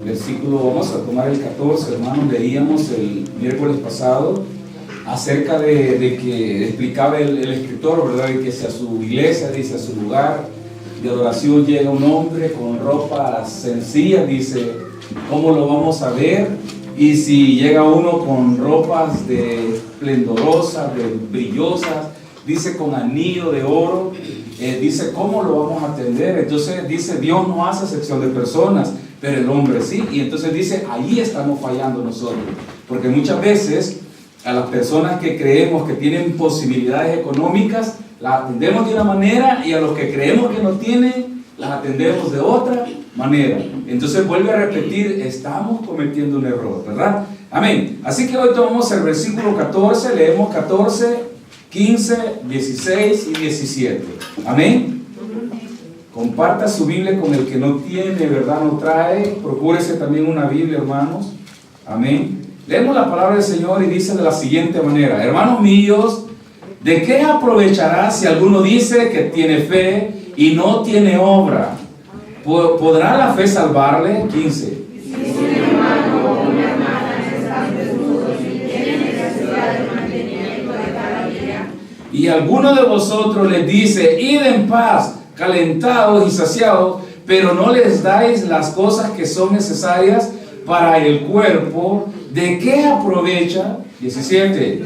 Versículo, vamos a tomar el 14, hermanos. Leíamos el miércoles pasado acerca de que explicaba el escritor, ¿verdad? De que si a su iglesia, dice, a su lugar de adoración llega un hombre con ropa sencilla, dice, ¿cómo lo vamos a ver? Y si llega uno con ropas de esplendorosas, de brillosas, dice, con anillo de oro, dice, ¿cómo lo vamos a atender? Entonces dice, Dios no hace excepción de personas, pero el hombre sí. Y entonces dice, ahí estamos fallando nosotros, porque muchas veces a las personas que creemos que tienen posibilidades económicas las atendemos de una manera, y a los que creemos que no tienen las atendemos de otra manera. Entonces vuelve a repetir, estamos cometiendo un error, ¿verdad? Amén. Así que hoy tomamos el versículo 14, leemos 14, 15, 16 y 17. Amén. Comparta su Biblia con el que no tiene, ¿verdad? No trae. Procúrese también una Biblia, hermanos. Amén. Leemos la palabra del Señor y dice de la siguiente manera: hermanos míos, ¿de qué aprovechará si alguno dice que tiene fe y no tiene obra? ¿Podrá la fe salvarle? 15. Si un hermano o una hermana están desnudos y tienen necesidad de mantenimiento de cada día, y alguno de vosotros les dice, id en paz, calentados y saciados, pero no les dais las cosas que son necesarias para el cuerpo, ¿de qué aprovecha? 17.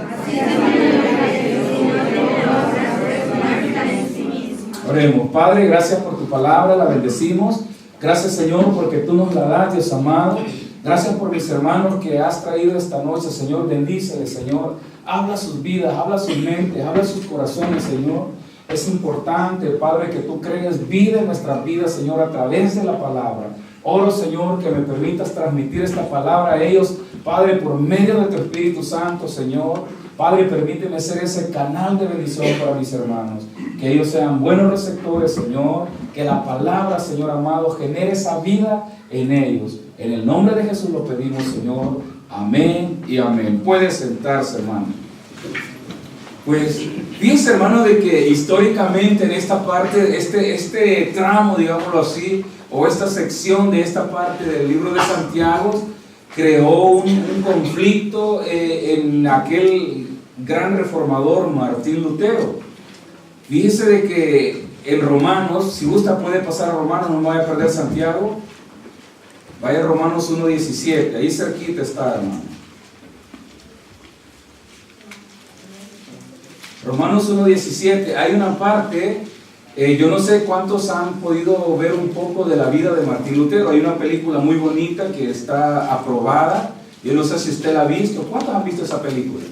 Oremos. Padre, gracias por tu palabra, la bendecimos. Gracias, Señor, porque tú nos la das, Dios amado. Gracias por mis hermanos que has traído esta noche, Señor. Bendíceles, Señor. Habla sus vidas, habla sus mentes, habla sus corazones, Señor. Es importante, Padre, que tú crees vida en nuestras vidas, Señor, a través de la palabra. Oro, Señor, que me permitas transmitir esta palabra a ellos, Padre, por medio de tu Espíritu Santo, Señor. Padre, permíteme ser ese canal de bendición para mis hermanos. Que ellos sean buenos receptores, Señor. Que la palabra, Señor amado, genere esa vida en ellos. En el nombre de Jesús lo pedimos, Señor. Amén y amén. Puede sentarse, hermano. Pues, fíjense, hermano, de que históricamente en esta parte, este tramo, digámoslo así, o esta sección de esta parte del libro de Santiago, creó un conflicto en aquel gran reformador Martín Lutero. Fíjese de que en Romanos, si gusta puede pasar a Romanos, no me vaya a perder Santiago. Vaya a Romanos 1:17, ahí cerquita está, hermano. Romanos 1:17, hay una parte, yo no sé cuántos han podido ver un poco de la vida de Martín Lutero. Hay una película muy bonita que está aprobada, yo no sé si usted la ha visto. ¿Cuántos han visto esa película?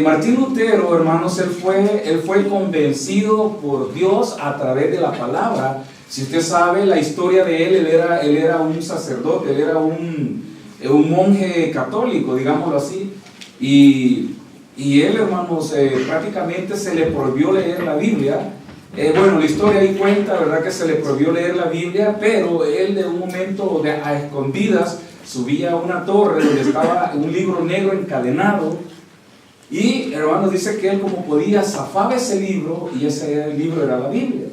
Martín Lutero, hermanos, él fue convencido por Dios a través de la palabra. Si usted sabe la historia de él era un sacerdote, él era un monje católico, digámoslo así, y él, hermanos, prácticamente se le prohibió leer la Biblia. Bueno, la historia ahí cuenta, ¿verdad?, que se le prohibió leer la Biblia, pero él de un momento a escondidas subía a una torre donde estaba un libro negro encadenado, y, hermanos, dice que él, como podía, zafaba ese libro, y ese libro era la Biblia,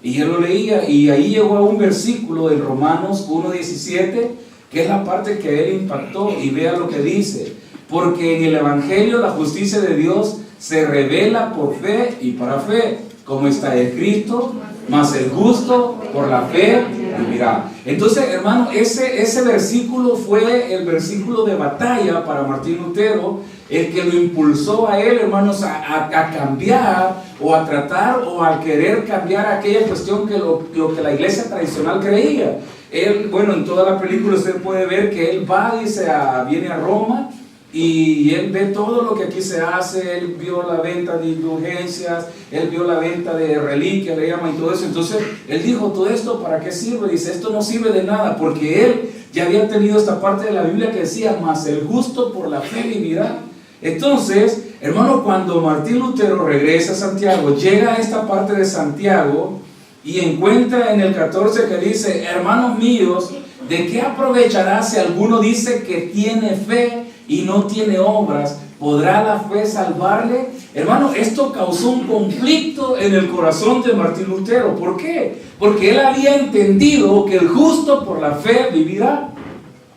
y él lo leía, y ahí llegó a un versículo en Romanos 1:17, que es la parte que a él impactó, y vea lo que dice: porque en el Evangelio la justicia de Dios se revela por fe y para fe, como está escrito, mas el justo por la fe vivirá. Entonces, hermano, ese versículo fue el versículo de batalla para Martín Lutero, el que lo impulsó a él, hermanos, a cambiar, o a tratar, o a querer cambiar aquella cuestión que lo que la iglesia tradicional creía. Él, bueno, en toda la película usted puede ver que él va, dice, viene a Roma, y él ve todo lo que aquí se hace. Él vio la venta de indulgencias, él vio la venta de reliquias, le llaman, y todo eso. Entonces él dijo, ¿todo esto para qué sirve? Dice, esto no sirve de nada, porque él ya había tenido esta parte de la Biblia que decía, mas el justo por la fe vivirá. Entonces, hermano, cuando Martín Lutero regresa a Santiago, llega a esta parte de Santiago y encuentra en el 14 que dice, hermanos míos, ¿de qué aprovechará si alguno dice que tiene fe y no tiene obras? ¿Podrá la fe salvarle? Hermano, esto causó un conflicto en el corazón de Martín Lutero. ¿Por qué? Porque él había entendido que el justo por la fe vivirá.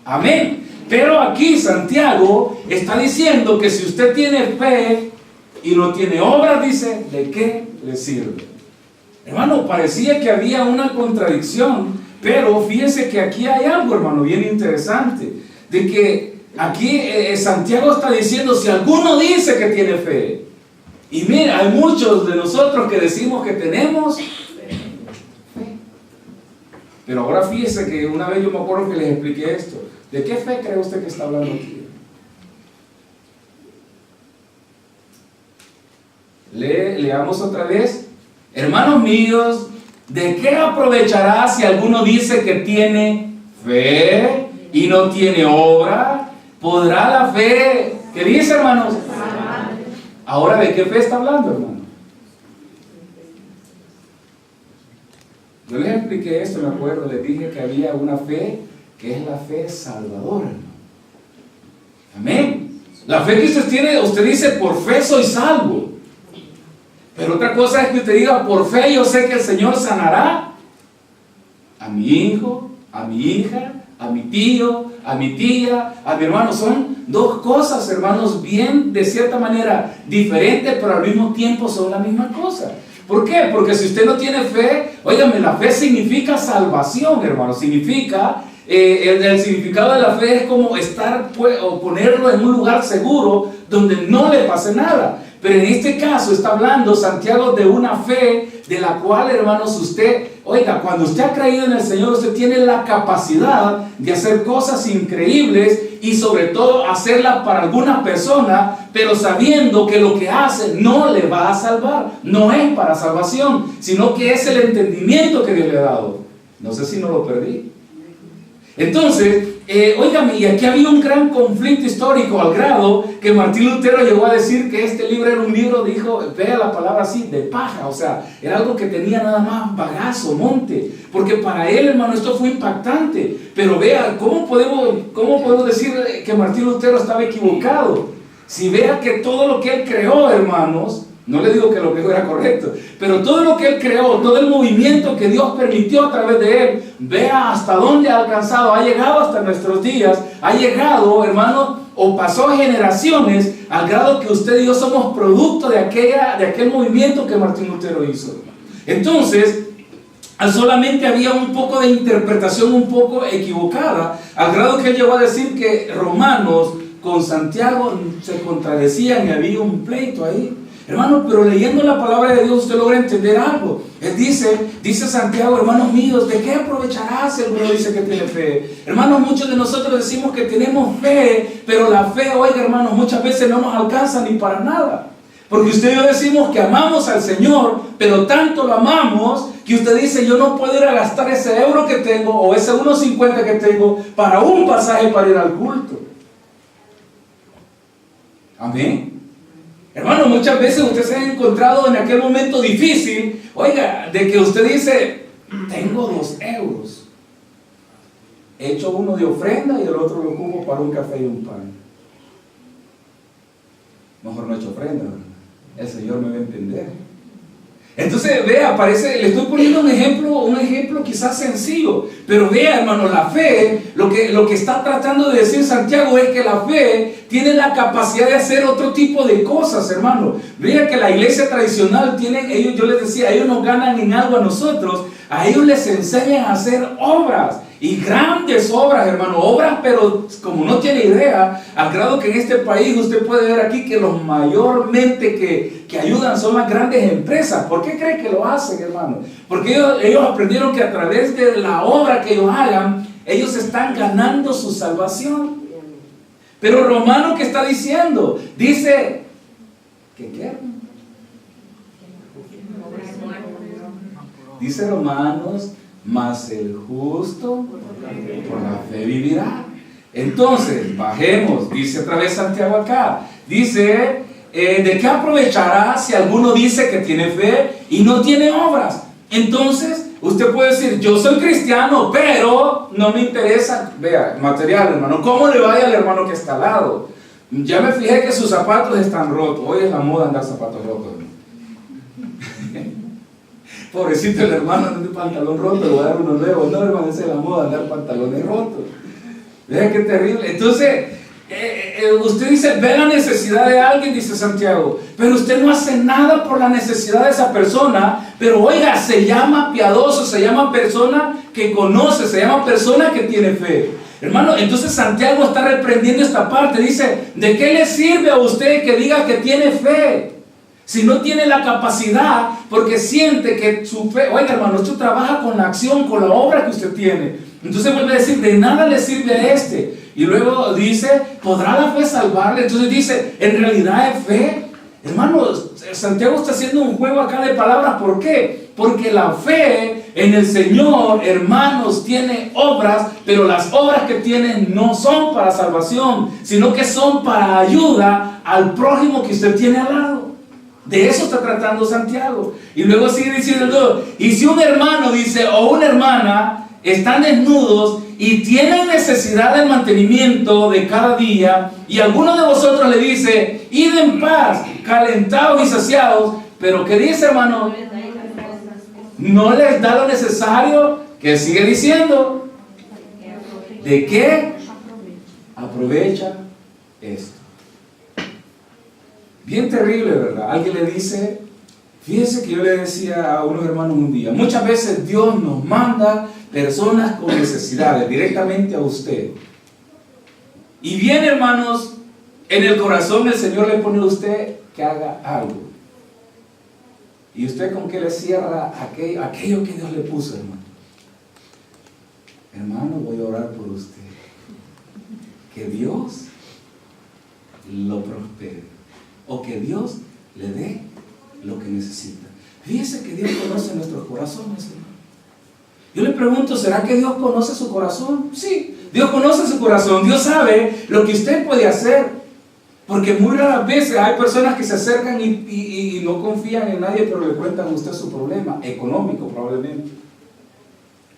Amén. Pero aquí Santiago está diciendo que si usted tiene fe y no tiene obras, dice, ¿de qué le sirve? Hermano, parecía que había una contradicción, pero fíjese que aquí hay algo, hermano, bien interesante, de que aquí Santiago está diciendo, si alguno dice que tiene fe, y mira, hay muchos de nosotros que decimos que tenemos fe. Pero ahora fíjese que una vez yo me acuerdo que les expliqué esto. ¿De qué fe cree usted que está hablando aquí? Leamos otra vez. Hermanos míos, ¿de qué aprovechará si alguno dice que tiene fe y no tiene obra? ¿Podrá la fe? ¿Qué dice, hermanos? Ahora, ¿de qué fe está hablando, hermano? Yo les expliqué esto, me acuerdo, les dije que había una fe que es la fe salvadora, hermano. Amén. La fe que usted tiene, usted dice, por fe soy salvo. Pero otra cosa es que usted diga, por fe yo sé que el Señor sanará a mi hijo, a mi hija, a mi tío, a mi tía, a mi hermano. Son dos cosas, hermanos, bien de cierta manera diferentes, pero al mismo tiempo son la misma cosa. ¿Por qué? Porque si usted no tiene fe, óigame, la fe significa salvación, hermano. Significa, el significado de la fe es como estar, o ponerlo en un lugar seguro donde no le pase nada. Pero en este caso está hablando Santiago de una fe de la cual, hermanos, usted, oiga, cuando usted ha creído en el Señor, usted tiene la capacidad de hacer cosas increíbles y sobre todo hacerlas para alguna persona, pero sabiendo que lo que hace no le va a salvar, no es para salvación, sino que es el entendimiento que Dios le ha dado. No sé si no lo perdí. Entonces, óigame, y aquí había un gran conflicto histórico al grado que Martín Lutero llegó a decir que este libro era un libro, dijo, vea la palabra así, de paja, o sea, era algo que tenía nada más bagazo, monte, porque para él, hermano, esto fue impactante. Pero vea, ¿cómo podemos decir que Martín Lutero estaba equivocado? Si vea que todo lo que él creó, hermanos, no le digo que lo que era correcto, pero todo lo que él creó, todo el movimiento que Dios permitió a través de él, vea hasta dónde ha alcanzado, ha llegado hasta nuestros días, ha llegado, hermano, o pasó generaciones, al grado que usted y yo somos producto de aquel movimiento que Martín Lutero hizo. Entonces, solamente había un poco de interpretación un poco equivocada, al grado que él llegó a decir que Romanos con Santiago se contradecían y había un pleito ahí. Hermano, pero leyendo la palabra de Dios usted logra entender algo. Él dice Santiago, hermanos míos, ¿de qué aprovechará si alguno dice que tiene fe? Hermanos, muchos de nosotros decimos que tenemos fe, pero la fe, oiga, hermanos, muchas veces no nos alcanza ni para nada. Porque usted y yo decimos que amamos al Señor, pero tanto lo amamos que usted dice, yo no puedo ir a gastar ese euro que tengo o ese 1.50 que tengo para un pasaje para ir al culto. Amén. Hermano, muchas veces usted se ha encontrado en aquel momento difícil, oiga, de que usted dice, tengo 2 euros, he hecho uno de ofrenda y el otro lo ocupo para un café y un pan. Mejor no he hecho ofrenda, ¿verdad? El Señor me va a entender. Entonces, vea, le estoy poniendo un ejemplo quizás sencillo, pero vea, hermano, la fe, lo que está tratando de decir Santiago es que la fe tiene la capacidad de hacer otro tipo de cosas, hermano. Vea que la iglesia tradicional yo les decía, ellos nos ganan en algo a nosotros, a ellos les enseñan a hacer obras. Y grandes obras, hermano, obras, pero como no tiene idea, al grado que en este país usted puede ver aquí que los mayormente que ayudan son las grandes empresas. ¿Por qué cree que lo hacen, hermano? Porque ellos aprendieron que a través de la obra que ellos hagan, ellos están ganando su salvación. Pero Romano, ¿qué está diciendo? Dice, ¿qué? Dice Romanos, mas el justo por la fe vivirá. Entonces, bajemos, dice otra vez Santiago acá, dice, ¿de qué aprovechará si alguno dice que tiene fe y no tiene obras? Entonces, usted puede decir, yo soy cristiano, pero no me interesa, vea, material, hermano, ¿cómo le vaya al hermano que está al lado? Ya me fijé que sus zapatos están rotos. Hoy es la moda andar zapatos rotos. Pobrecito el hermano, anda de pantalón roto, le voy a dar uno nuevo. No, hermano, esa es la moda, andar pantalones rotos. Vean qué terrible. Entonces, usted dice, ve la necesidad de alguien, dice Santiago, pero usted no hace nada por la necesidad de esa persona. Pero oiga, se llama piadoso, se llama persona que conoce, se llama persona que tiene fe. Hermano, entonces Santiago está reprendiendo esta parte. Dice, ¿de qué le sirve a usted que diga que tiene fe? Si no tiene la capacidad, porque siente que su fe, oiga hermano, esto trabaja con la acción, con la obra que usted tiene. Entonces vuelve a decir, de nada le sirve a este. Y luego dice, ¿podrá la fe salvarle? Entonces dice, ¿en realidad es fe? Hermano, Santiago está haciendo un juego acá de palabras. ¿Por qué? Porque la fe en el Señor, hermanos, tiene obras, pero las obras que tiene no son para salvación, sino que son para ayuda al prójimo que usted tiene al lado. De eso está tratando Santiago. Y luego sigue diciendo, y si un hermano dice, o una hermana, están desnudos y tienen necesidad del mantenimiento de cada día, y alguno de vosotros le dice, id en paz, calentados y saciados, pero ¿qué dice, hermano? No les da lo necesario. Que sigue diciendo, ¿de qué aprovecha esto? Bien terrible, ¿verdad? Alguien le dice, fíjese que yo le decía a unos hermanos un día, muchas veces Dios nos manda personas con necesidades directamente a usted. Y bien, hermanos, en el corazón el Señor le pone a usted que haga algo. ¿Y usted con qué le cierra aquello que Dios le puso, hermano? Hermano, voy a orar por usted. Que Dios lo prospere. O que Dios le dé lo que necesita. Fíjese que Dios conoce nuestros corazones, hermano. Yo le pregunto, ¿será que Dios conoce su corazón? Sí, Dios conoce su corazón. Dios sabe lo que usted puede hacer. Porque muy raras veces hay personas que se acercan y no confían en nadie, pero le cuentan a usted su problema económico probablemente.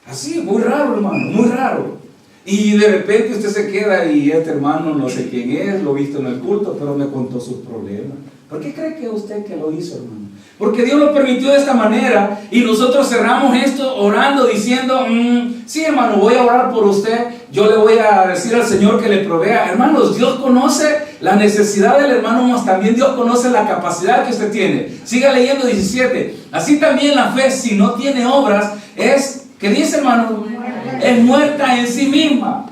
Así, muy raro, hermano, muy raro. Y de repente usted se queda y este hermano no sé quién es, lo he visto en el culto, pero me contó sus problemas. ¿Por qué cree que usted que lo hizo, hermano? Porque Dios lo permitió de esta manera y nosotros cerramos esto orando, diciendo, sí, hermano, voy a orar por usted, yo le voy a decir al Señor que le provea. Hermanos, Dios conoce la necesidad del hermano, mas también Dios conoce la capacidad que usted tiene. Siga leyendo 17. Así también la fe, si no tiene obras, es, ¿qué dice, hermano? Es muerta en sí misma.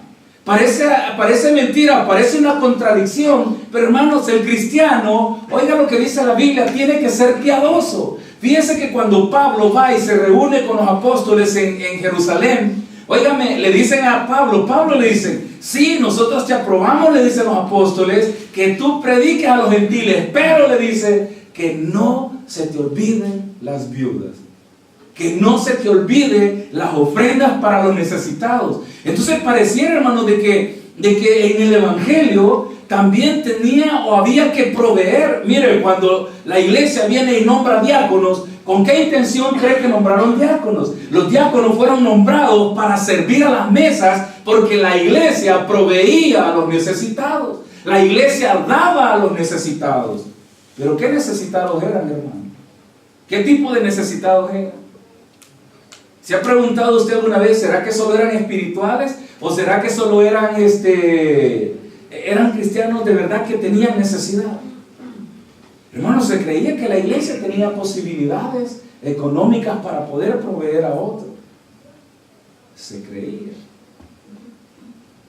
Parece mentira, parece una contradicción, pero hermanos, el cristiano, oiga lo que dice la Biblia, tiene que ser piadoso. Fíjense que cuando Pablo va y se reúne con los apóstoles en Jerusalén, óigame, le dicen a Pablo le dicen, sí, nosotros te aprobamos, le dicen los apóstoles, que tú prediques a los gentiles, pero le dice que no se te olviden las viudas. Que no se te olvide las ofrendas para los necesitados. Entonces pareciera, hermano, de que en el Evangelio también tenía o había que proveer. Mire, cuando la iglesia viene y nombra diáconos, ¿con qué intención cree que nombraron diáconos? Los diáconos fueron nombrados para servir a las mesas, porque la iglesia proveía a los necesitados. La iglesia daba a los necesitados. Pero ¿qué necesitados eran, hermano? ¿Qué tipo de necesitados eran? ¿Se ha preguntado usted alguna vez, será que solo eran espirituales? ¿O será que solo eran cristianos de verdad que tenían necesidad? Hermanos, se creía que la iglesia tenía posibilidades económicas para poder proveer a otros. Se creía.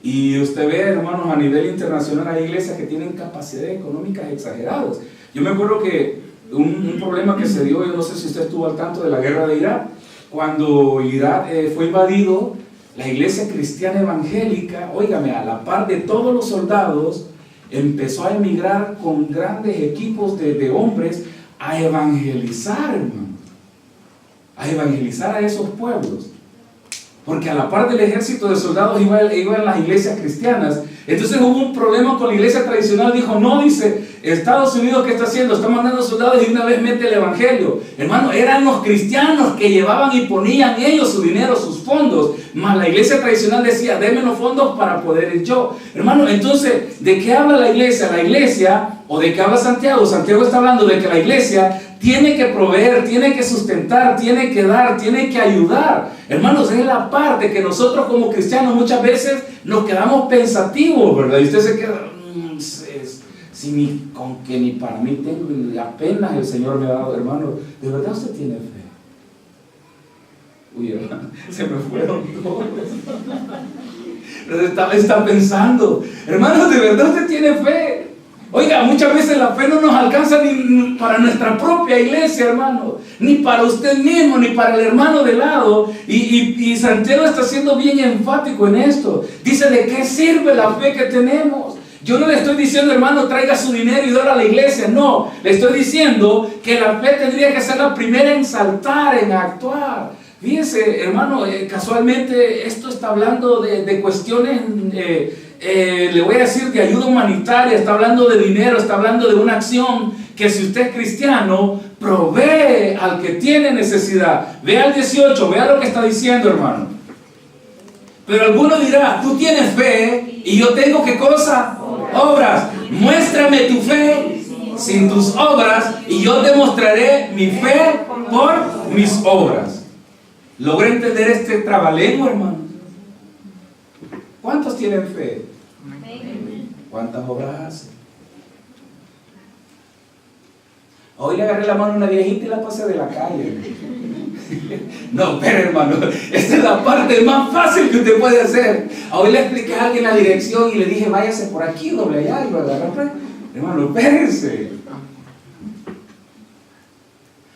Y usted ve, hermanos, a nivel internacional hay iglesias que tienen capacidades económicas exageradas. Yo me acuerdo que un problema que se dio, yo no sé si usted estuvo al tanto de la guerra de Irak. Cuando Irak fue invadido, la iglesia cristiana evangélica, óigame, a la par de todos los soldados, empezó a emigrar con grandes equipos de hombres a evangelizar, hermano, a evangelizar a esos pueblos. porque a la par del ejército de soldados iban las iglesias cristianas. Entonces hubo un problema con la iglesia tradicional. Dijo, no, dice, Estados Unidos, ¿qué está haciendo? Está mandando soldados y una vez mete el evangelio. Hermano, eran los cristianos que llevaban y ponían ellos su dinero, sus fondos. Mas la iglesia tradicional decía, denme los fondos para poder ir yo. Hermano, entonces, ¿de qué habla la iglesia? La iglesia, o de qué habla Santiago. Santiago está hablando de que la iglesia tiene que proveer, tiene que sustentar, tiene que dar, tiene que ayudar. Hermanos, es la parte que nosotros como cristianos muchas veces nos quedamos pensativos, ¿verdad? Y usted se queda, si ni con que ni para mí tengo, y apenas el Señor me ha dado, hermano, ¿de verdad usted tiene fe? Uy, hermano, se me fueron todos. Está pensando, hermano, ¿de verdad usted tiene fe? Oiga, muchas veces la fe no nos alcanza ni para nuestra propia iglesia, hermano, ni para usted mismo, ni para el hermano de lado. Y Santiago está siendo bien enfático en esto. Dice, ¿de qué sirve la fe que tenemos? Yo no le estoy diciendo, hermano, traiga su dinero y dóla a la iglesia. No, le estoy diciendo que la fe tendría que ser la primera en saltar, en actuar. Fíjense, hermano, casualmente esto está hablando de cuestiones... le voy a decir de ayuda humanitaria, está hablando de dinero, está hablando de una acción que si usted es cristiano, provee al que tiene necesidad. Vea el 18, vea lo que está diciendo, hermano. Pero alguno dirá, tú tienes fe y yo tengo ¿qué cosa? Obras. Muéstrame tu fe sin tus obras y yo te mostraré mi fe por mis obras. ¿Logra entender este trabalengua, hermano? ¿Cuántos tienen fe? ¿Cuántas obras hacen? Hoy le agarré la mano a una viejita y la pasé de la calle. No, pero hermano, esta es la parte más fácil que usted puede hacer. Hoy le expliqué a alguien la dirección y le dije, váyase por aquí, doble allá, y lo agarré. Hermano, espérense.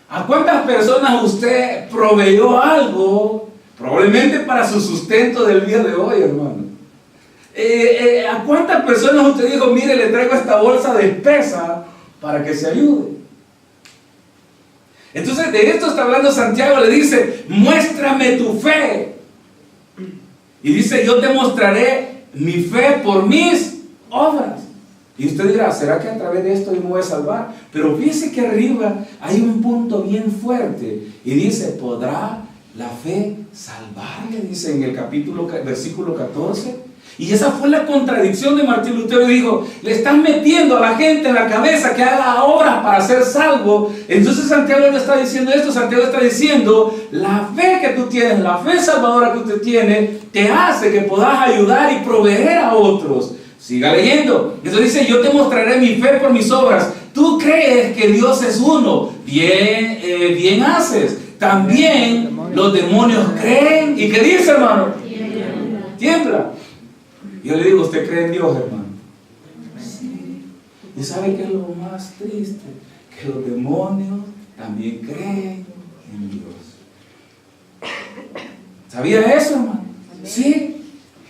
¿A cuántas personas usted proveyó algo, probablemente para su sustento del día de hoy, hermano? ¿A cuántas personas usted dijo, mire, le traigo esta bolsa de espesa para que se ayude? Entonces de esto está hablando Santiago, le dice, muéstrame tu fe. Y dice, yo te mostraré mi fe por mis obras. Y usted dirá, ¿será que a través de esto yo me voy a salvar? Pero fíjese que arriba hay un punto bien fuerte. Y dice, ¿podrá la fe salvarle? Dice en el versículo 14. Y esa fue la contradicción de Martín Lutero. Y dijo, le están metiendo a la gente en la cabeza que haga obras para ser salvo. Entonces Santiago no está diciendo esto. Santiago está diciendo, la fe que tú tienes, la fe salvadora que usted tiene, te hace que puedas ayudar y proveer a otros. Siga leyendo. Entonces dice, yo te mostraré mi fe por mis obras. Tú crees que Dios es uno. Bien haces. También los demonios creen. ¿Y qué dice, hermano? Tiembla. Yo le digo, ¿usted cree en Dios, hermano? Sí. ¿Y sabe qué es lo más triste? Que los demonios también creen en Dios. ¿Sabía eso, hermano? Sí.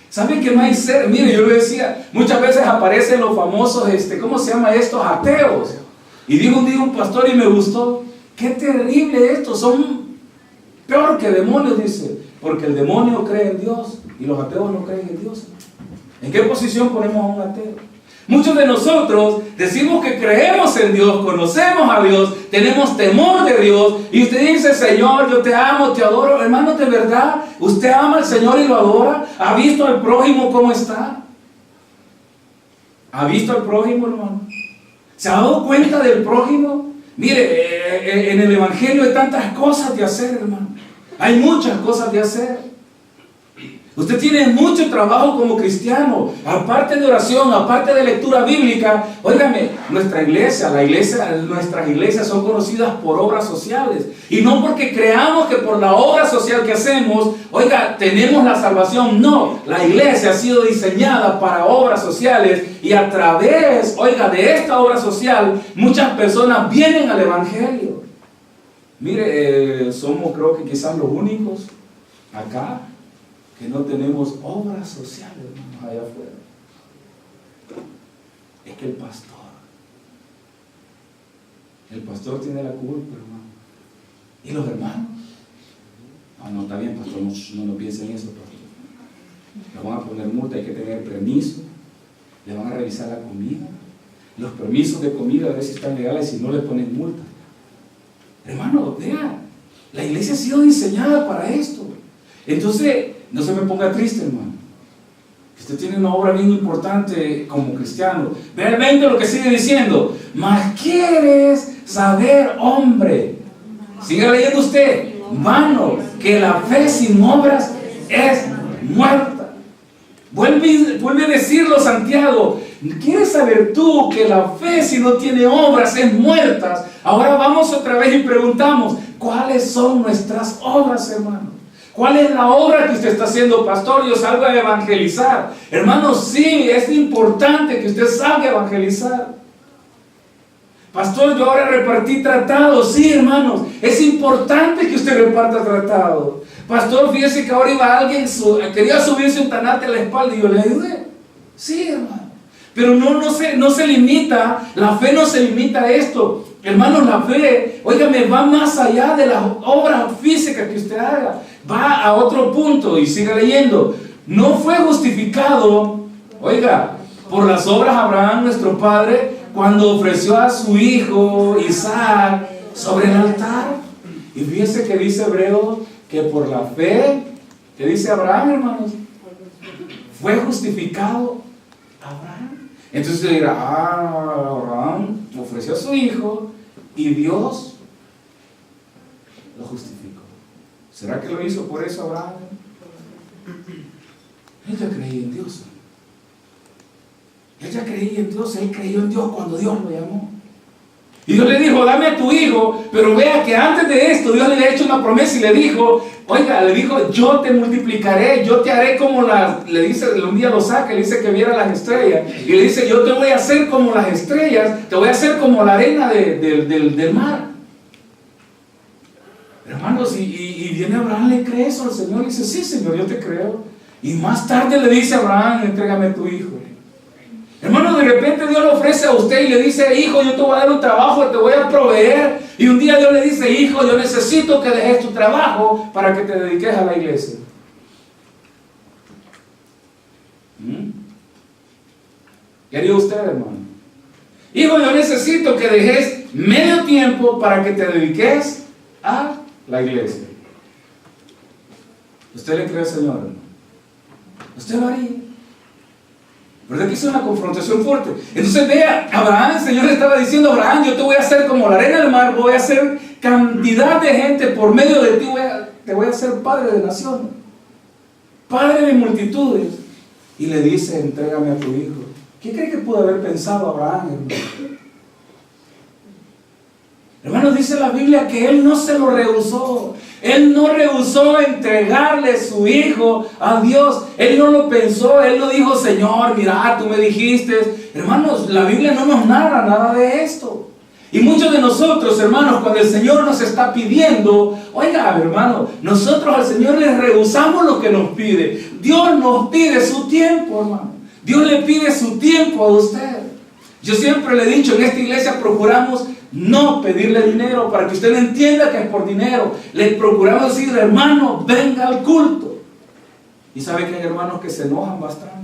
¿Sabe que no hay ser? Mire, yo le decía, muchas veces aparecen los famosos, ¿cómo se llama estos? Ateos. Y dijo un día un pastor y me gustó, qué terrible esto, son peor que demonios, dice, porque el demonio cree en Dios y los ateos no creen en Dios. ¿En qué posición ponemos a un ateo? Muchos de nosotros decimos que creemos en Dios, conocemos a Dios, tenemos temor de Dios, y usted dice, Señor, yo te amo, te adoro. Hermano, de verdad, ¿usted ama al Señor y lo adora? ¿Ha visto al prójimo cómo está? ¿Ha visto al prójimo, hermano? ¿Se ha dado cuenta del prójimo? Mire, en el Evangelio hay tantas cosas de hacer, hermano. Hay muchas cosas de hacer. Usted tiene mucho trabajo como cristiano, aparte de oración, aparte de lectura bíblica. Óigame, nuestras iglesias son conocidas por obras sociales. Y no porque creamos que por la obra social que hacemos, oiga, tenemos la salvación. No, la iglesia ha sido diseñada para obras sociales. Y a través, oiga, de esta obra social, muchas personas vienen al Evangelio. Mire, somos creo que quizás los únicos acá que no tenemos obras sociales, hermanos, allá afuera. Es que el pastor tiene la culpa, hermano. ¿Y los hermanos? No, está bien, pastor, no piensen en eso, le van a poner multa, hay que tener permiso, le van a revisar la comida. Los permisos de comida a veces están legales y no le ponen multa. Hermano, vea, la iglesia ha sido diseñada para esto. Entonces, no se me ponga triste, hermano. Usted tiene una obra bien importante como cristiano. Vea el 20 lo que sigue diciendo. Mas quieres saber, hombre. Siga leyendo usted. Mano, que la fe sin obras es muerta. Vuelve a decirlo Santiago. ¿Quieres saber tú que la fe si no tiene obras es muerta? Ahora vamos otra vez y preguntamos, ¿cuáles son nuestras obras, hermano? ¿Cuál es la obra que usted está haciendo, pastor? Yo salgo a evangelizar. Hermano, sí, es importante que usted salga a evangelizar. Pastor, yo ahora repartí tratados. Sí, hermanos, es importante que usted reparta tratados. Pastor, fíjese que ahora iba alguien, quería subirse un tanate a la espalda y yo le ayudé. Sí, hermano. Pero no se limita, la fe no se limita a esto. Hermanos, la fe, óigame, va más allá de las obras físicas que usted haga. Va a otro punto y siga leyendo. No fue justificado, oiga, por las obras Abraham, nuestro padre, cuando ofreció a su hijo Isaac sobre el altar. Y fíjense que dice Hebreo que por la fe, que dice Abraham, hermanos, fue justificado Abraham. Entonces se dirá, Abraham ofreció a su hijo y Dios lo justificó. ¿Será que lo hizo por eso Abraham? Él ya creía en Dios. Él ya creía en Dios, él creyó en Dios cuando Dios lo llamó. Y Dios le dijo, dame a tu hijo, pero vea que antes de esto Dios le había hecho una promesa y le dijo, yo te multiplicaré, yo te haré como le dice, un día lo saca, le dice que viera las estrellas, y le dice, yo te voy a hacer como las estrellas, te voy a hacer como la arena del mar. Hermanos, y viene Abraham, le cree eso al Señor, y dice, sí, Señor, yo te creo. Y más tarde le dice a Abraham, entrégame a tu hijo. Hermano, de repente Dios le ofrece a usted y le dice, hijo, yo te voy a dar un trabajo, te voy a proveer. Y un día Dios le dice, hijo, yo necesito que dejes tu trabajo para que te dediques a la iglesia. ¿Qué haría usted, hermano? Hijo, yo necesito que dejes medio tiempo para que te dediques a la iglesia. ¿Usted le cree al Señor, hermano? ¿Usted lo haría? ¿Verdad que es una confrontación fuerte? Entonces vea, Abraham, el Señor le estaba diciendo, Abraham, yo te voy a hacer como la arena del mar, voy a hacer cantidad de gente por medio de ti, te voy a hacer padre de naciones, padre de multitudes. Y le dice, entrégame a tu hijo. ¿Qué cree que pudo haber pensado Abraham, hermano? Hermanos, dice la Biblia que él no se lo rehusó. Él no rehusó entregarle su hijo a Dios. Él no lo pensó. Él no dijo, Señor, mira, tú me dijiste. Hermanos, la Biblia no nos narra nada de esto. Y muchos de nosotros, hermanos, cuando el Señor nos está pidiendo, oiga, hermano, nosotros al Señor le rehusamos lo que nos pide. Dios nos pide su tiempo, hermano. Dios le pide su tiempo a usted. Yo siempre le he dicho, en esta iglesia procuramos no pedirle dinero para que usted entienda que es por dinero. Le procuramos decir, hermano, venga al culto. Y sabe que hay hermanos que se enojan bastante.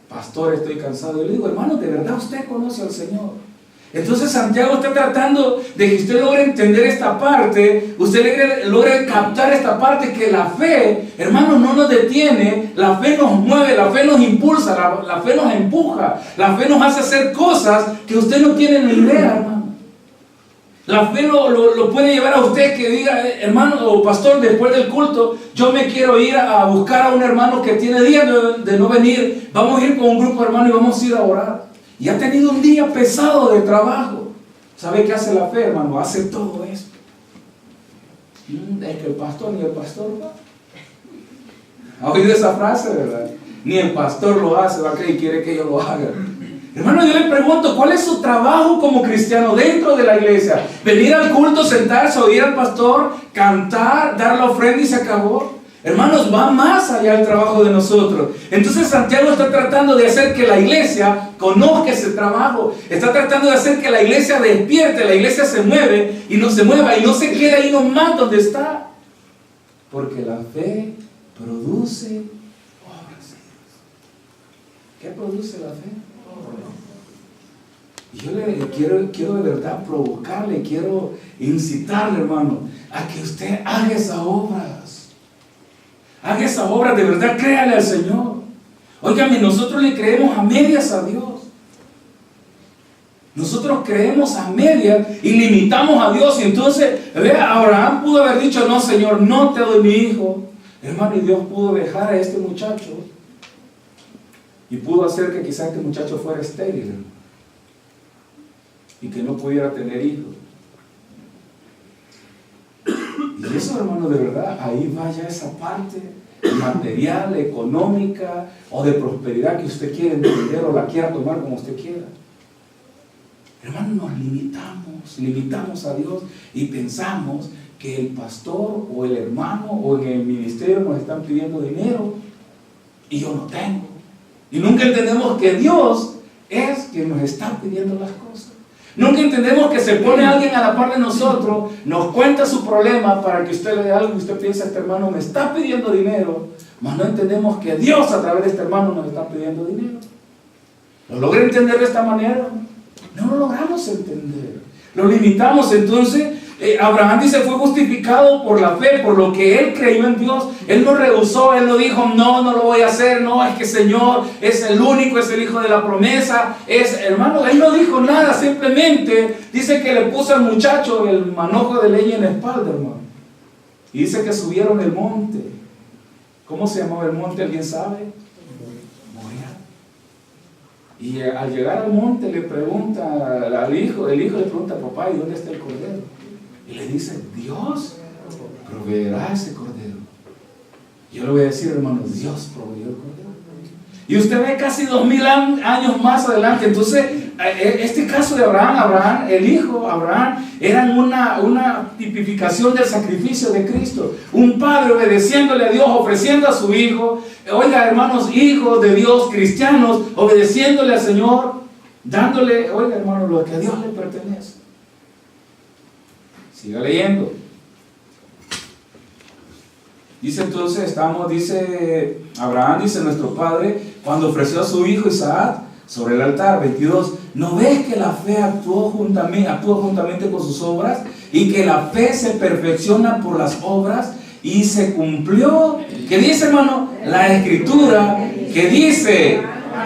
Pastor, estoy cansado. Yo le digo, hermano, de verdad usted conoce al Señor. Entonces Santiago está tratando de que usted logre entender esta parte, usted logre captar esta parte, que la fe, hermano, no nos detiene, la fe nos mueve, la fe nos impulsa, la fe nos empuja, la fe nos hace hacer cosas que usted no tiene ni idea, hermano. La fe lo puede llevar a usted que diga, hermano o pastor, después del culto, yo me quiero ir a buscar a un hermano que tiene días de no venir, vamos a ir con un grupo de hermanos y vamos a ir a orar. Y ha tenido un día pesado de trabajo. ¿Sabe qué hace la fe, hermano? Hace todo esto. Es que el pastor ni el pastor va. ¿Ha oído esa frase, verdad? Ni el pastor lo hace, va a y quiere que yo lo haga. Hermano, yo le pregunto, ¿cuál es su trabajo como cristiano dentro de la iglesia? ¿Venir al culto, sentarse, oír al pastor, cantar, dar la ofrenda y se acabó? Hermanos, va más allá el trabajo de nosotros. Entonces Santiago está tratando de hacer que la iglesia conozca ese trabajo. Está tratando de hacer que la iglesia despierte, la iglesia se mueve y no se mueva y no se quede ahí nomás donde está. Porque la fe produce ¿Qué produce la fe? Y yo le quiero de verdad provocarle, quiero incitarle, hermano, a que usted haga esas obras. Haga esas obras, de verdad, créale al Señor. Óigame, nosotros le creemos a medias a Dios. Nosotros creemos a medias y limitamos a Dios. Y entonces, Abraham pudo haber dicho, no, Señor, no te doy mi hijo. Hermano, y Dios pudo dejar a este muchacho. Y pudo hacer que quizás este muchacho fuera estéril y que no pudiera tener hijos. Y eso, hermano, de verdad, ahí vaya esa parte material, económica o de prosperidad que usted quiere entender o la quiera tomar como usted quiera. Hermano, nos limitamos a Dios y pensamos que el pastor o el hermano o en el ministerio nos están pidiendo dinero y yo no tengo. Y nunca entendemos que Dios es quien nos está pidiendo las cosas. Nunca entendemos que se pone alguien a la par de nosotros, nos cuenta su problema para que usted le dé algo y usted piensa, este hermano me está pidiendo dinero, mas no entendemos que Dios a través de este hermano nos está pidiendo dinero. ¿Lo logra entender de esta manera? No lo logramos entender. Lo limitamos. Entonces, Abraham dice, fue justificado por la fe, por lo que él creyó en Dios. Él no rehusó, él no dijo, no lo voy a hacer, no, es que Señor es el único, es el hijo de la promesa, hermano, él no dijo nada, simplemente dice que le puso al muchacho el manojo de leña en la espalda, hermano. Y dice que subieron el monte. ¿Cómo se llamaba el monte? ¿Alguien sabe? Moriah. Y al llegar al monte le pregunta al hijo, el hijo le pregunta, papá, ¿y dónde está el cordero? Y le dice, Dios proveerá ese cordero. Yo le voy a decir, hermanos, Dios proveyó el cordero. Y usted ve casi 2000 años más adelante. Entonces, este caso de Abraham, el hijo Abraham, era una tipificación del sacrificio de Cristo. Un padre obedeciéndole a Dios, ofreciendo a su hijo. Oiga, hermanos, hijos de Dios, cristianos, obedeciéndole al Señor, dándole, oiga, hermanos, lo que a Dios le pertenece. Siga leyendo. Dice entonces, dice Abraham, dice nuestro padre, cuando ofreció a su hijo Isaac sobre el altar, 22, ¿no ves que la fe actuó juntamente con sus obras y que la fe se perfecciona por las obras y se cumplió? ¿Qué dice, hermano? La escritura que dice,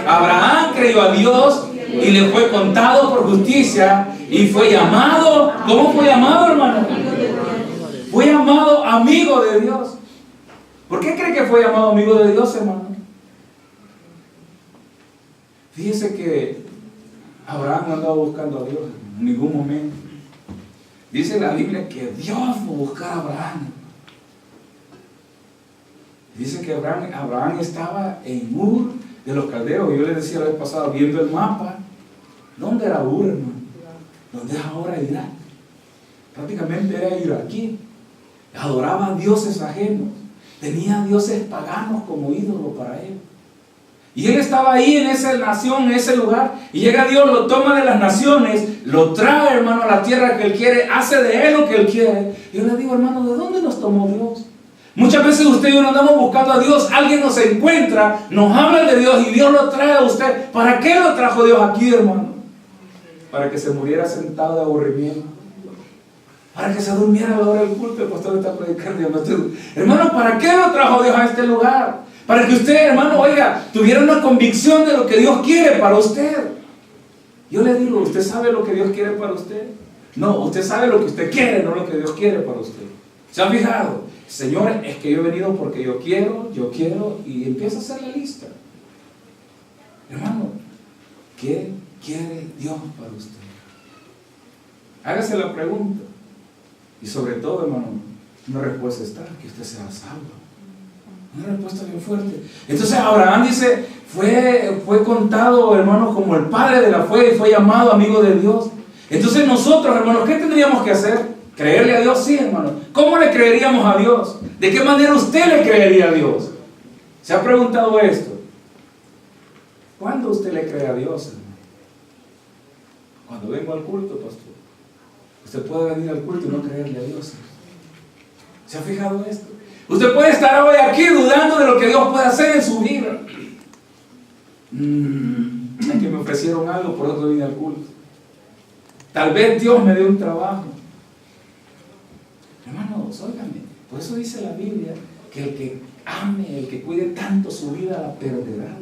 Abraham creyó a Dios y le fue contado por justicia y fue llamado, ¿cómo fue llamado, hermano? Fue llamado amigo de Dios. ¿Por qué cree que fue llamado amigo de Dios, hermano? Fíjese que Abraham no andaba buscando a Dios en ningún momento. Dice la Biblia que Dios fue a buscar a Abraham. Dice que Abraham estaba en Ur de los Caldeos. Yo les decía la vez pasada, viendo el mapa, ¿dónde era Ur, hermano? ¿Dónde es ahora Irak? Prácticamente era iraquí. Adoraba a dioses ajenos. Tenía dioses paganos como ídolo para él. Y él estaba ahí en esa nación, en ese lugar. Y llega Dios, lo toma de las naciones, lo trae, hermano, a la tierra que él quiere, hace de él lo que él quiere. Y yo le digo, hermano, ¿de dónde nos tomó Dios? Muchas veces usted y yo no andamos buscando a Dios, alguien nos encuentra, nos habla de Dios y Dios lo trae a usted. ¿Para qué lo trajo Dios aquí, hermano? Para que se muriera sentado de aburrimiento. Para que se durmiera a la hora del culto. El pastor está predicando. Hermano, ¿para qué lo trajo Dios a este lugar? Para que usted, hermano, oiga, tuviera una convicción de lo que Dios quiere para usted. Yo le digo, ¿usted sabe lo que Dios quiere para usted? No, usted sabe lo que usted quiere, no lo que Dios quiere para usted. ¿Se ha fijado? Señor, es que yo he venido porque yo quiero, y empieza a hacer la lista. Hermano, ¿qué quiere Dios para usted? Hágase la pregunta. Y sobre todo, hermano, una respuesta está, que usted sea salvo. Una respuesta bien fuerte. Entonces Abraham dice, fue contado, hermano, como el padre de la fe y fue llamado amigo de Dios. Entonces nosotros, hermanos, ¿qué tendríamos que hacer? ¿Creerle a Dios? Sí, hermano. ¿Cómo le creeríamos a Dios? ¿De qué manera usted le creería a Dios? ¿Se ha preguntado esto? ¿Cuándo usted le cree a Dios, hermano? Cuando vengo al culto, pastor. Usted puede venir al culto y no creerle a Dios. ¿Se ha fijado esto? Usted puede estar hoy aquí dudando de lo que Dios puede hacer en su vida. Es que me ofrecieron algo, por eso vine al culto. Tal vez Dios me dio un trabajo. Hermanos, óiganme, por eso dice la Biblia que el que ame, el que cuide tanto su vida, la perderá.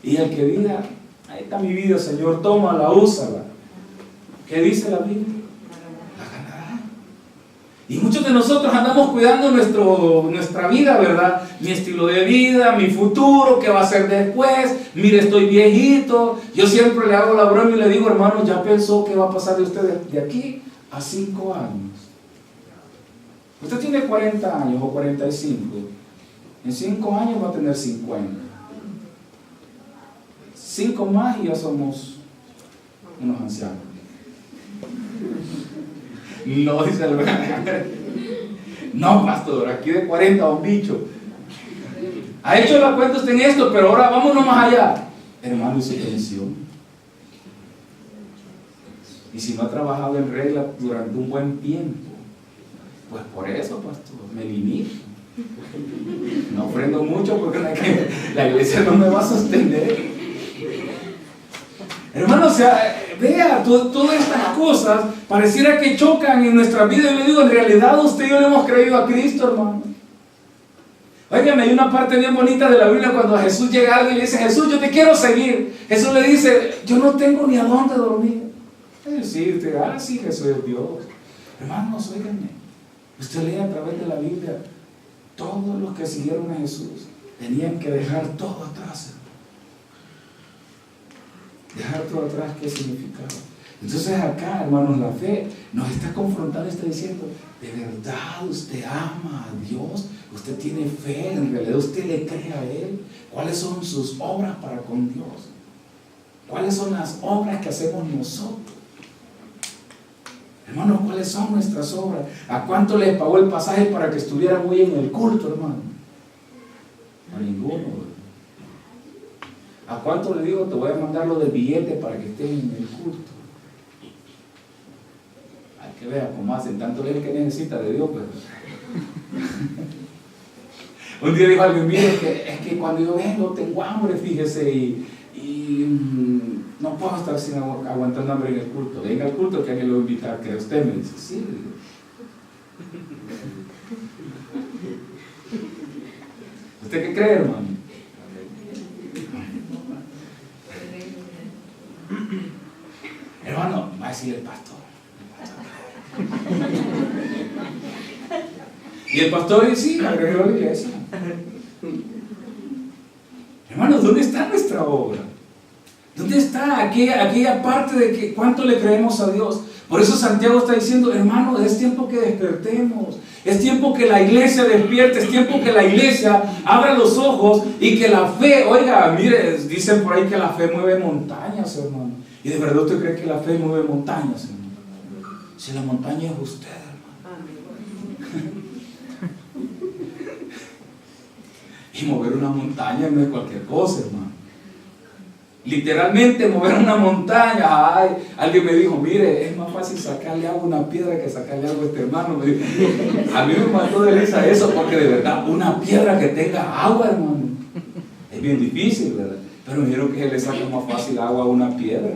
Y el que diga, ahí está mi vida, Señor, tómala, úsala. ¿Qué dice la Biblia? La ganará. Y muchos de nosotros andamos cuidando nuestra vida, ¿verdad? Mi estilo de vida, mi futuro, qué va a ser después. Mire, estoy viejito. Yo siempre le hago la broma y le digo, hermano, ¿ya pensó qué va a pasar de usted de aquí a 5 años? Usted tiene 40 años o 45. En 5 años va a tener 50. 5 más y ya somos unos ancianos. No, dice el no, pastor, aquí de 40 un bicho. Ha hecho la cuenta usted en esto, pero ahora vámonos más allá. Hermano, y su pensión. Y si no ha trabajado en regla durante un buen tiempo, pues por eso, pastor, me limito. No ofrendo mucho porque la iglesia no me va a sostener. Hermano, o sea, vea, todas estas cosas pareciera que chocan en nuestra vida. Y le digo, en realidad usted y yo le hemos creído a Cristo, hermano. Óigame, hay una parte bien bonita de la Biblia cuando a Jesús llega alguien y le dice, Jesús, yo te quiero seguir. Jesús le dice, yo no tengo ni a dónde dormir. Es decir, sí, Jesús es Dios. Hermanos, óigame, usted lee a través de la Biblia, todos los que siguieron a Jesús tenían que dejar todo atrás. Dejar todo atrás, ¿qué significaba? Entonces acá, hermanos, la fe nos está confrontando, está diciendo, ¿de verdad usted ama a Dios? ¿Usted tiene fe? ¿En realidad usted le cree a Él? ¿Cuáles son sus obras para con Dios? ¿Cuáles son las obras que hacemos nosotros? Hermanos, ¿cuáles son nuestras obras? ¿A cuánto les pagó el pasaje para que estuvieran hoy en el culto, hermano? A ninguno. ¿A cuánto le digo? Te voy a mandar lo del billete para que estés en el culto. Hay que ver cómo hacen, tanto leer que necesita de Dios, pero... Un día dijo alguien, mire, es que cuando yo vengo tengo hambre, fíjese, y no puedo estar sin aguantando hambre en el culto. Venga al culto que alguien lo va a invitar, que usted me dice, sí. ¿Usted qué cree, hermano? Hermano, va a decir el pastor. Y el pastor dice, sí, agregó a la iglesia. Hermanos, ¿dónde está nuestra obra? ¿Dónde está aquella parte de que cuánto le creemos a Dios? Por eso Santiago está diciendo, hermano, es tiempo que despertemos. Es tiempo que la iglesia despierte. Es tiempo que la iglesia abra los ojos y que la fe, oiga, mire, dicen por ahí que la fe mueve montañas, hermano. ¿Y de verdad usted cree que la fe mueve montañas, hermano? Si la montaña es usted, hermano. Y mover una montaña no es cualquier cosa, hermano. Literalmente mover una montaña. Ay, alguien me dijo, mire, es más fácil sacarle agua a una piedra que sacarle agua a este hermano. A mí me mató de risa eso, porque de verdad una piedra que tenga agua, hermano, es bien difícil, ¿verdad? Pero me dijeron que se le saca más fácil agua a una piedra,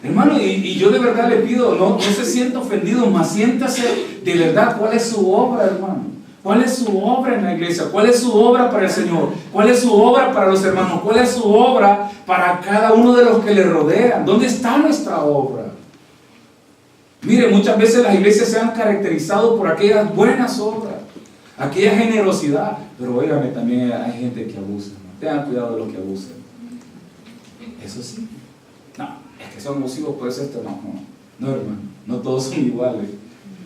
hermano. Y yo de verdad le pido, no se sienta ofendido, más siéntase de verdad cuál es su obra, hermano. ¿Cuál es su obra en la iglesia? ¿Cuál es su obra para el Señor? ¿Cuál es su obra para los hermanos? ¿Cuál es su obra para cada uno de los que le rodean? ¿Dónde está nuestra obra? Mire, muchas veces las iglesias se han caracterizado por aquellas buenas obras, aquella generosidad, pero óigame, también hay gente que abusa, ¿no? Tengan cuidado de los que abusan. Eso sí. No, es que son abusivos, pues esto no, hermano, no todos son iguales.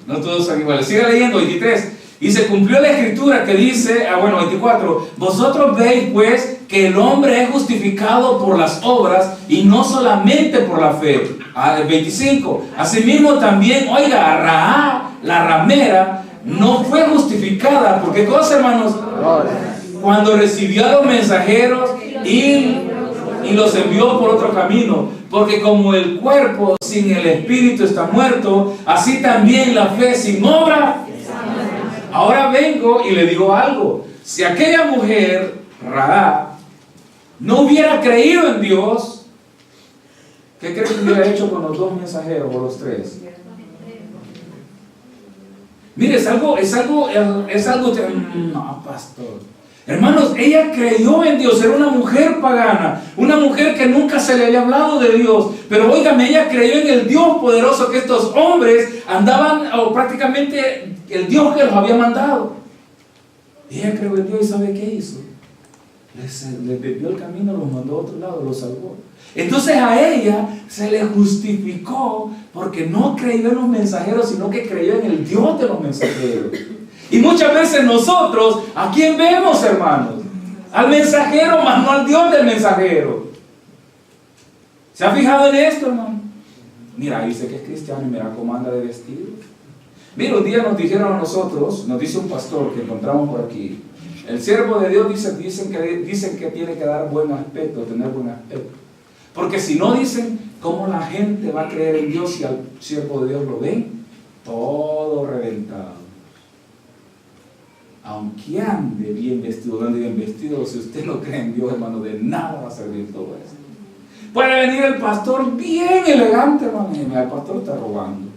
No todos son iguales. Siga leyendo, 23. Y se cumplió la escritura que dice, 24, vosotros veis pues que el hombre es justificado por las obras y no solamente por la fe. 25, asimismo también, oiga, Rahab, la ramera, no fue justificada. ¿Por qué cosa, hermanos? Cuando recibió a los mensajeros y los envió por otro camino. Porque como el cuerpo sin el espíritu está muerto, así también la fe sin obra. Ahora vengo y le digo algo. Si aquella mujer, Rahab, no hubiera creído en Dios, ¿qué crees que hubiera hecho con los dos mensajeros o los tres? Mire, es algo, no, pastor. Hermanos, ella creyó en Dios, era una mujer pagana, una mujer que nunca se le había hablado de Dios, pero óigame, ella creyó en el Dios poderoso que estos hombres andaban, o prácticamente el Dios que los había mandado. Ella creyó en Dios y ¿sabe qué hizo? Les desvió el camino, los mandó a otro lado, los salvó. Entonces a ella se le justificó porque no creyó en los mensajeros, sino que creyó en el Dios de los mensajeros. Y muchas veces nosotros, ¿a quién vemos, hermanos? Al mensajero, más no al Dios del mensajero. ¿Se ha fijado en esto, hermano? Mira, dice que es cristiano y mira cómo anda de vestido. Mira, un día nos dijeron a nosotros, nos dice un pastor que encontramos por aquí, el siervo de Dios dicen que tiene que dar buen aspecto, tener buen aspecto. Porque si no, dicen, ¿cómo la gente va a creer en Dios si al siervo de Dios lo ven? Todo reventado. Aunque ande bien vestido, ande bien vestido, si usted no cree en Dios, hermano, de nada va a servir todo esto. Puede venir el pastor bien elegante, hermano, y el pastor está robando.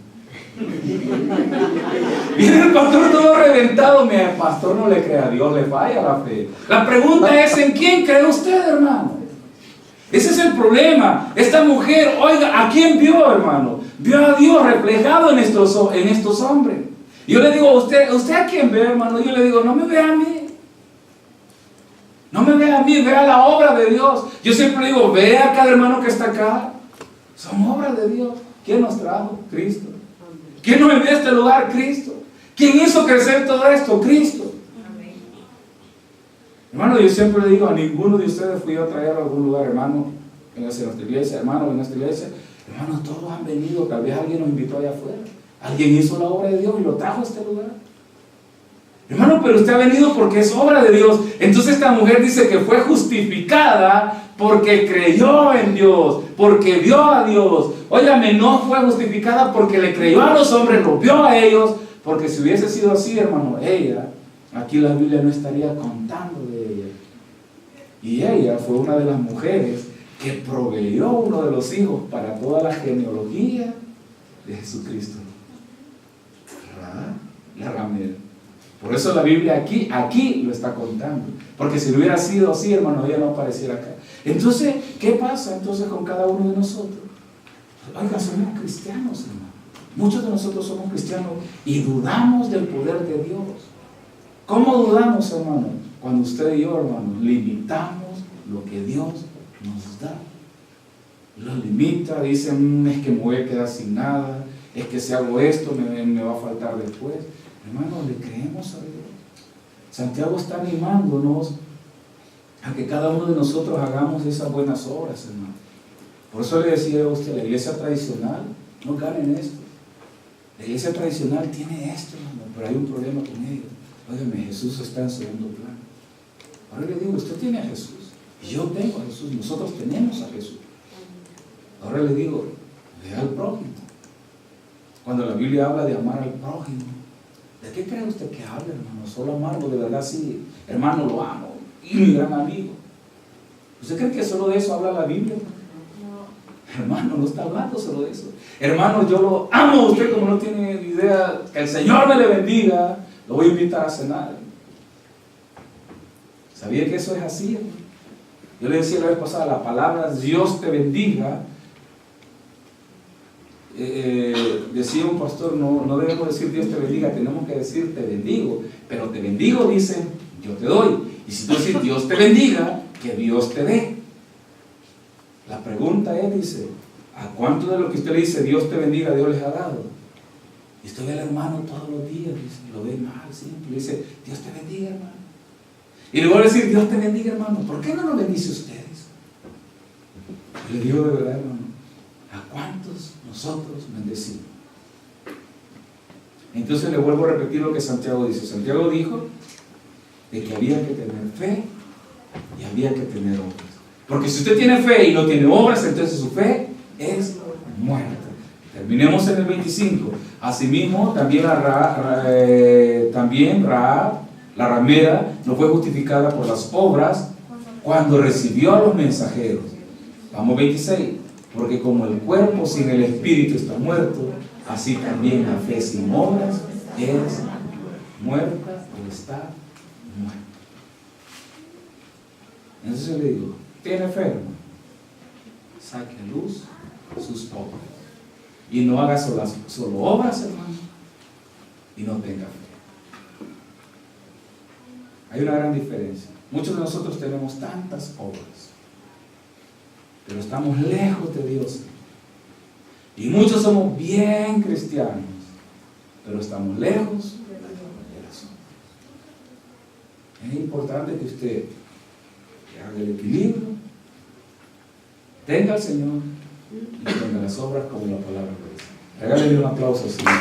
Viene el pastor todo reventado, mira, el pastor no le cree a Dios, le falla la fe. La pregunta es, ¿en quién cree usted, hermano? Ese es el problema. Esta mujer, oiga, ¿a quién vio, hermano? Vio a Dios reflejado en estos hombres. Yo le digo a ¿usted a quién ve, hermano? Yo le digo, no me vea a mí. No me vea a mí, vea la obra de Dios. Yo siempre digo, vea a cada hermano que está acá. Son obras de Dios. ¿Quién nos trajo? Cristo. ¿Quién nos envió a este lugar? Cristo. ¿Quién hizo crecer todo esto? Cristo. Hermano, yo siempre le digo, a ninguno de ustedes fui yo a traer a algún lugar, hermano, véngase a nuestra iglesia, hermano, en nuestra iglesia. Hermano, todos han venido, tal vez alguien nos invitó allá afuera. Alguien hizo la obra de Dios y lo trajo a este lugar. Hermano, pero usted ha venido porque es obra de Dios. Entonces esta mujer dice que fue justificada porque creyó en Dios, porque vio a Dios. Óyame, no fue justificada porque le creyó a los hombres, lo vio a ellos, porque si hubiese sido así, hermano, ella, aquí la Biblia no estaría contando de ella. Y ella fue una de las mujeres que proveyó uno de los hijos para toda la genealogía de Jesucristo. La ramera. Por eso la Biblia aquí lo está contando. Porque si no hubiera sido así, hermano, ella no apareciera acá. Entonces, ¿qué pasa entonces con cada uno de nosotros? Oiga, somos cristianos, hermano. Muchos de nosotros somos cristianos y dudamos del poder de Dios. ¿Cómo dudamos, hermano? Cuando usted y yo, hermano, limitamos lo que Dios nos da. Lo limita, dicen, es que me voy a quedar sin nada, es que si hago esto me va a faltar después. Hermano, le creemos a Dios. Santiago está animándonos a que cada uno de nosotros hagamos esas buenas obras, hermano. Por eso le decía a usted, la iglesia tradicional, no caen en esto. La iglesia tradicional tiene esto, hermano, pero hay un problema con ellos. Óigame, Jesús está en segundo plano. Ahora le digo, usted tiene a Jesús, y yo tengo a Jesús, nosotros tenemos a Jesús. Ahora le digo, vea al prójimo. Cuando la Biblia habla de amar al prójimo, ¿de qué cree usted que habla, hermano? Solo amarlo, de verdad sí, hermano, lo amo, y mi gran amigo. ¿Usted cree que solo de eso habla la Biblia? No. Hermano, no está hablando solo de eso. Hermano, yo lo amo a usted como no tiene idea. Que el Señor me le bendiga. Lo voy a invitar a cenar. ¿Sabía que eso es así, hermano? Yo le decía la vez pasada, la palabra Dios te bendiga. Decía un pastor, no debemos decir Dios te bendiga, tenemos que decir te bendigo. Pero te bendigo, dicen, yo te doy. Y si tú dices Dios te bendiga, que Dios te dé. La pregunta es, dice, ¿a cuánto de lo que usted le dice Dios te bendiga, Dios les ha dado? Y usted ve al hermano todos los días, dice, lo ve mal, siempre, le dice, Dios te bendiga, hermano. Y le voy a decir, Dios te bendiga, hermano. ¿Por qué no lo bendice ustedes? Le digo de verdad, hermano, ¿a cuántos nosotros bendecimos? Entonces le vuelvo a repetir lo que Santiago dice. Santiago dijo de que había que tener fe y había que tener obras. Porque si usted tiene fe y no tiene obras, entonces su fe es muerta. Terminemos en el 25. Asimismo, también Rahab, la ramera, no fue justificada por las obras cuando recibió a los mensajeros. Vamos 26. Porque como el cuerpo sin el espíritu está muerto, así también la fe sin obras es muerta o está muerta. Entonces yo le digo, ¿tiene fe, hermano? Saque a luz sus obras. Y no haga solo obras, hermano, y no tenga fe. Hay una gran diferencia. Muchos de nosotros tenemos tantas obras, pero estamos lejos de Dios. Y muchos somos bien cristianos, pero estamos lejos de Dios. Es importante que usted haga el equilibrio, tenga al Señor y tenga las obras como la palabra dice. Regálele un aplauso al Señor.